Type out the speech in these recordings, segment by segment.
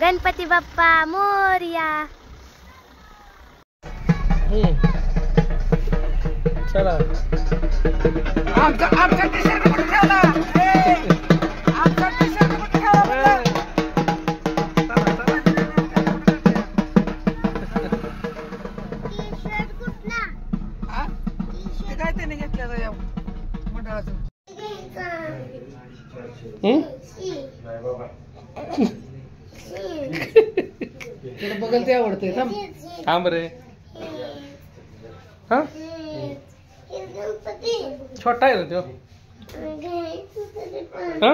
गणपती बाप्पा मोरया. चला आमचा टी-शर्ट कुठे ठेवला? आमचा टी-शर्ट कुठे ठेवला? ते काय त्याने घेतलं या मंडळाचं? तुला बघल ते आवडते. थांब रे. हा छोटा आहे ना तो. हा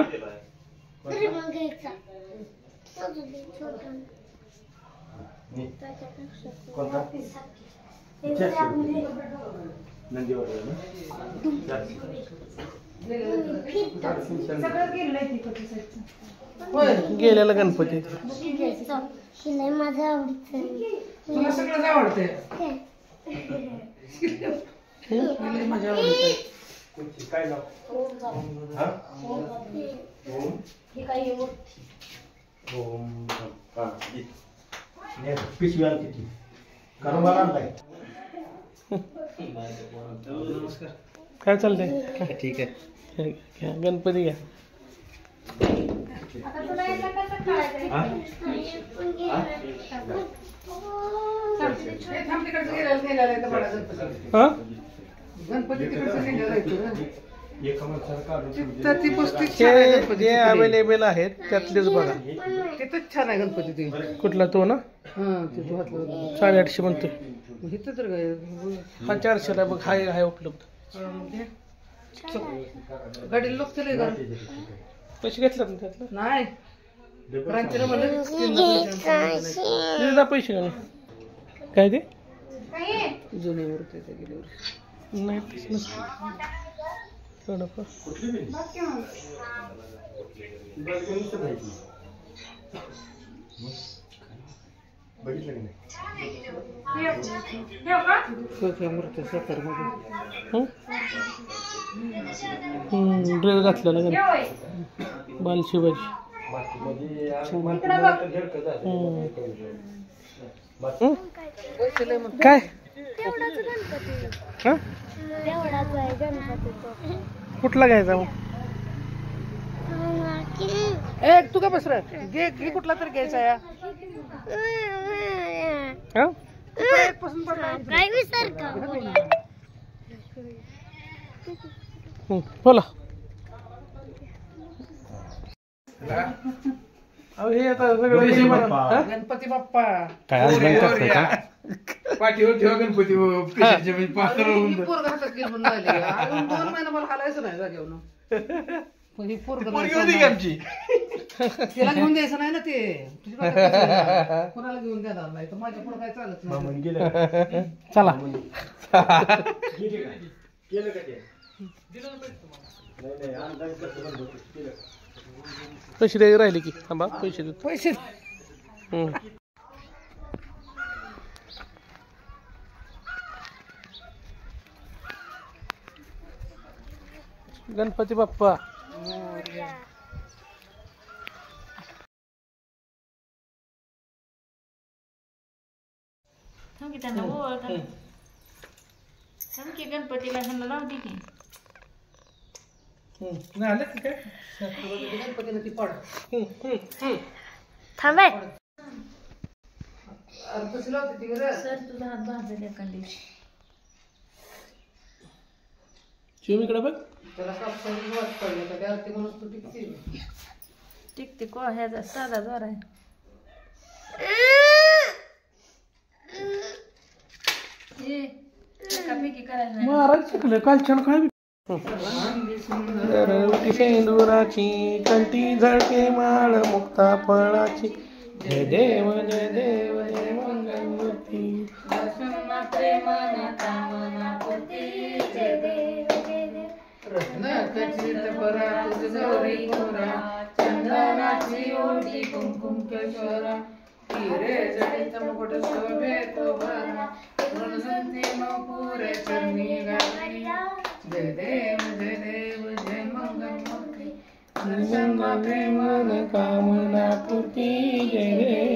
गेलेला गणपती. माझं आवडतं. तुला सगळंच आवडते. माझ्या आवडते. काय नाव? पिशवी आणली कारण मला आणलाय. काय चाललंय? ठीक आहे. गणपती घ्या. जे अवेलेबल आहेत त्यातलेच बघा. तिथंच छान आहे गणपती. कुठला तो ना? 850 म्हणतोय. इथं तर काय हा 400ला बघ. हाय उपलब्ध. गाडी लोक चले का? पैसे घेतला ना त्यातलं? नाही क्रांतीला म्हणलं पैसे का? काय ते जुने मूर्ती गेल्यावर नाही थोडंफार. मूर्ती सातारमध्ये ड्रेस घातलेला का बालशिवाजी. काय कुठला घ्यायचा मग? तू का बस घे कुठला तरी घ्यायचा या. बोला. हे आता सगळं गणपती बाप्पा पाठीवर ठेवा गणपती. दोन महिना मला हालायचं नाही जागेवर. आमची तिला घेऊन द्यायचं नाही ना. ते कोणाला घेऊन देणार नाही तर माझ्या पुढे काय चालत नाही. चला पैसे द्यायचे राहिले की थांबा. पैसे गणपती बाप्पा. त्यांना गणपतीला ह्यांना लावते की गणपतीला ती पड थांबे. कशी लावते ती ग? सर तुझा हात भाजला एका दिवशी. चिमणीकडे बघ. त्याला कापसाची वाट पडली तर त्या आरती म्हणून तू टिकते को ह्याचा साधा जोर आहे. महाराज शिकले कालच्यानं काय शेंदुराची कंठी झळके माळ मुक्ता फळाची. जय देव जय देव जय मंगलमूर्ती. चंदनाची ओटी कुंकुम केशरा हिरे जडित मुकुट शोभे तो भरा पुरे चरणी गालिया. जय देव जय मंगलमूर्ती. कामना पूर्ती. जय देव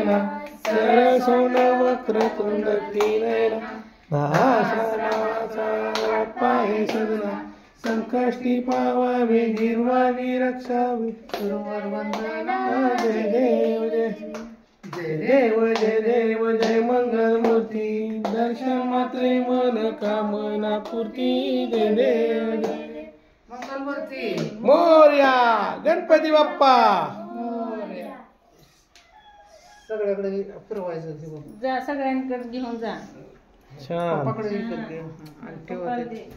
नयना सरसोन वक्रतुंड नयना नाशानाचा पाहे सजना संकष्टी पावावे निर्वाणी रक्षावे गुरुवर वंदना जय देव जय जय देव जय देव जय मंगल मूर्ती दर्शन मात्रे मन कामना पूर्ती जय देव जय मंगलमूर्ती मोरया गणपती बाप्पा सगळ्याकडे फिरवायचं ते बघ. जा सगळ्यांकडे घेऊन जा छान पप्पाकडे हे करते आणि ठेवते. दे.